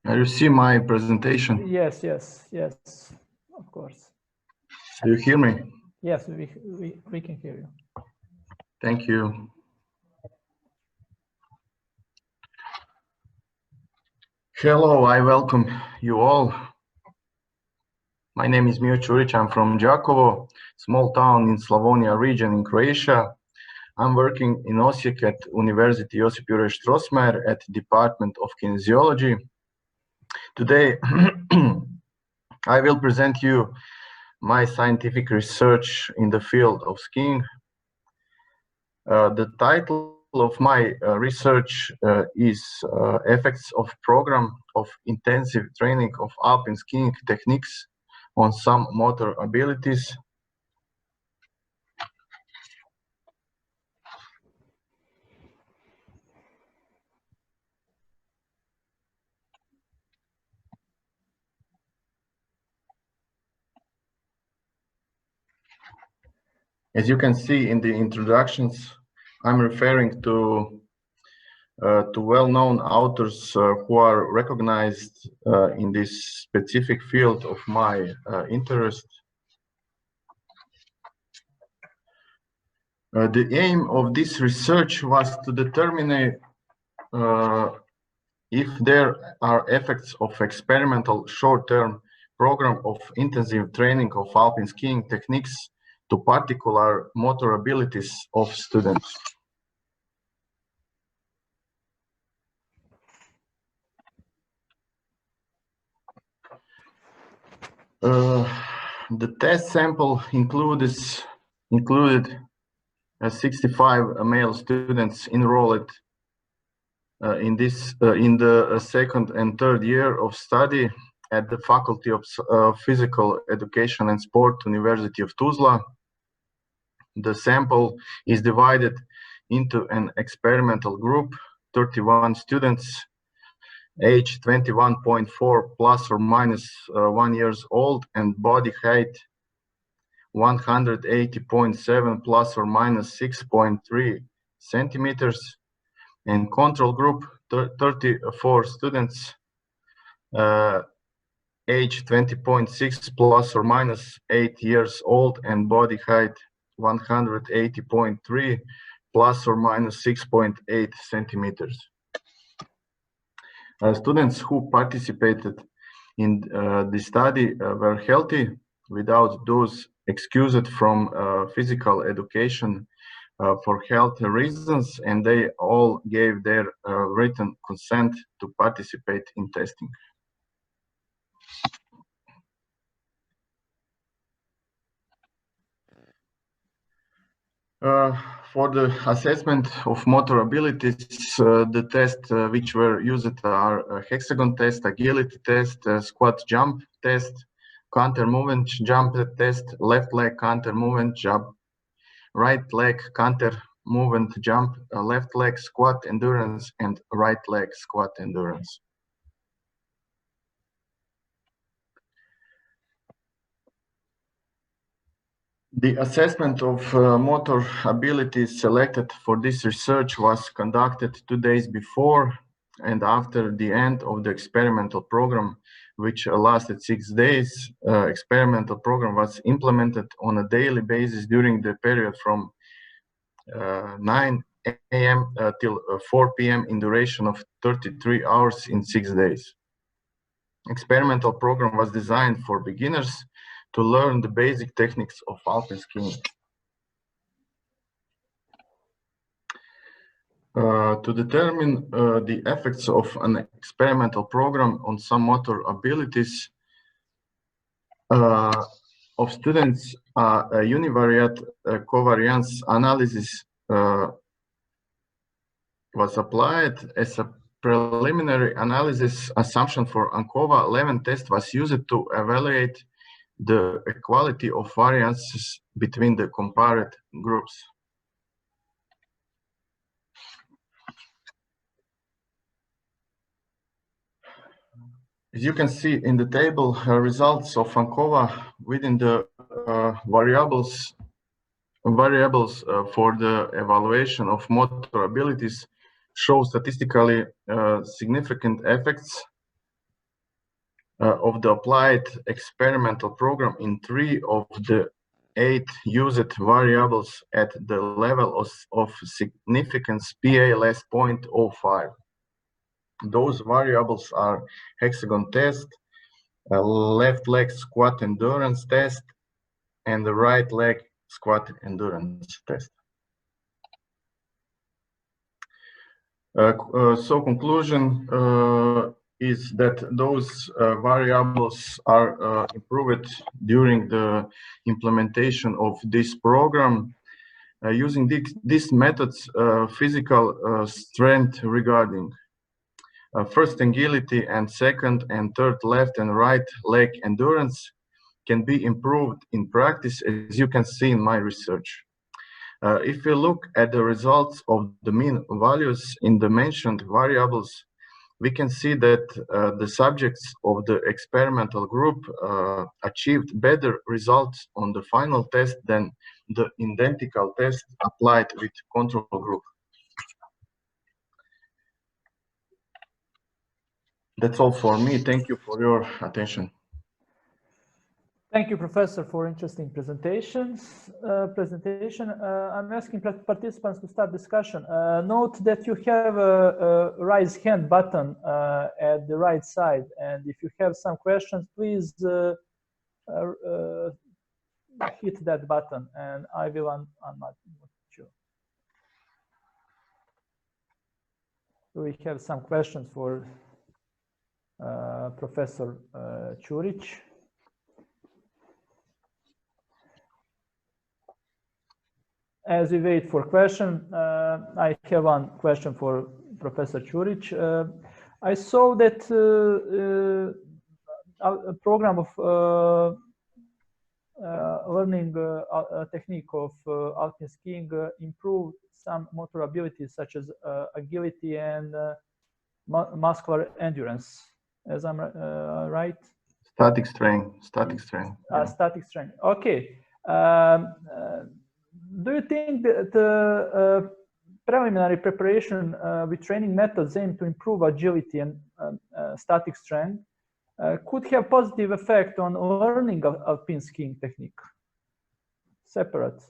You see my presentation? Yes, of course. Do you hear me? Yes, we can hear you. Thank you. Hello, I welcome you all. My name is Mijo Curic. I'm from Đakovo, small town in Slavonia region in Croatia. I'm working in Osijek at University Josip Juraj Strossmayer at the Department of Kinesiology. Today, I will present you my scientific research in the field of skiing. The title of my research is Effects of Program of Intensive Training of Alpine Skiing Techniques on Some Motor Abilities. As you can see in the introductions, I'm referring to well-known authors who are recognized in this specific field of my interest. The aim of this research was to determine if there are effects of experimental short-term program of intensive training of alpine skiing techniques to particular motor abilities of students. The test sample included 65 male students enrolled in the second and third year of study at the Faculty of Physical Education and Sport, University of Tuzla. The sample is divided into an experimental group, 31 students, age 21.4 plus or minus 1 years old, and body height 180.7 plus or minus 6.3 centimeters, and control group 34 students, age 20.6 plus or minus 8 years old, and body height 180.3 plus or minus 6.8 centimeters. Students who participated in the study were healthy, without those excused from physical education for health reasons, and they all gave their written consent to participate in testing. For the assessment of motor abilities, the tests which were used are hexagon test, agility test, squat jump test, counter movement jump test, left leg counter movement jump, right leg counter movement jump, left leg squat endurance, and right leg squat endurance. The assessment of motor abilities selected for this research was conducted 2 days before and after the end of the experimental program, which lasted 6 days. Experimental program was implemented on a daily basis during the period from 9 a.m. till 4 p.m. in duration of 33 hours in 6 days. Experimental program was designed for beginners to learn the basic techniques of alpine skiing. To determine the effects of an experimental program on some motor abilities of students, a univariate covariance analysis was applied. As a preliminary analysis assumption for ANCOVA 11 test was used to evaluate the equality of variances between the compared groups. As you can see in the table, results of ANCOVA within the variables for the evaluation of motor abilities show statistically significant effects of the applied experimental program in 3 of the 8 used variables at the level of significance PA less 0.05. Those variables are hexagon test, left leg squat endurance test, and the right leg squat endurance test. So conclusion is that those variables are improved during the implementation of this program. Using these methods, physical strength regarding first agility and second and third left and right leg endurance can be improved in practice, as you can see in my research. If we look at the results of the mean values in the mentioned variables, we can see that the subjects of the experimental group achieved better results on the final test than the identical test applied with control group. That's all for me. Thank you for your attention. Thank you, Professor, for interesting presentation. I'm asking participants to start discussion. Note that you have a raise hand button at the right side, and if you have some questions, please hit that button, and I will unmute you. We have some questions for Professor Curic. As we wait for question, I have one question for Professor Curic. I saw that a program of learning a technique of alpine skiing improved some motor abilities such as agility and muscular endurance. As I'm right? Static strength. Yeah. Static strength. Okay. Do you think that preliminary preparation with training methods aimed to improve agility and static strength could have positive effect on learning of alpine skiing technique? Separate.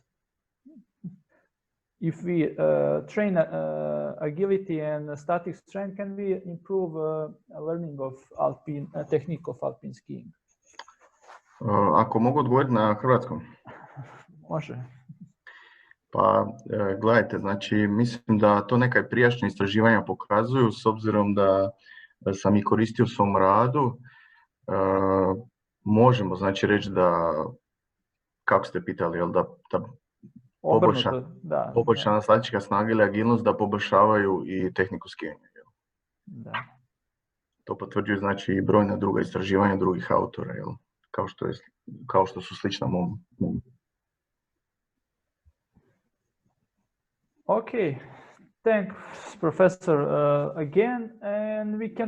If we train agility and static strength, can we improve learning of alpine technique of alpine skiing? Ako mogu odgovoriti na hrvatskom? Može. Pa gledajte, znači mislim da to neka prijašnja istraživanja pokazuju, s obzirom da sam i koristio u svom radu, možemo znači reći da, kako ste pitali, jel da poboljšana statička snaga ili agilnost da poboljšavaju i tehniku skijanja. Da. To potvrđuju znači i brojna druga istraživanja drugih autora, jel? Kao što su slična mom. Okay, thanks, Professor, again, and we can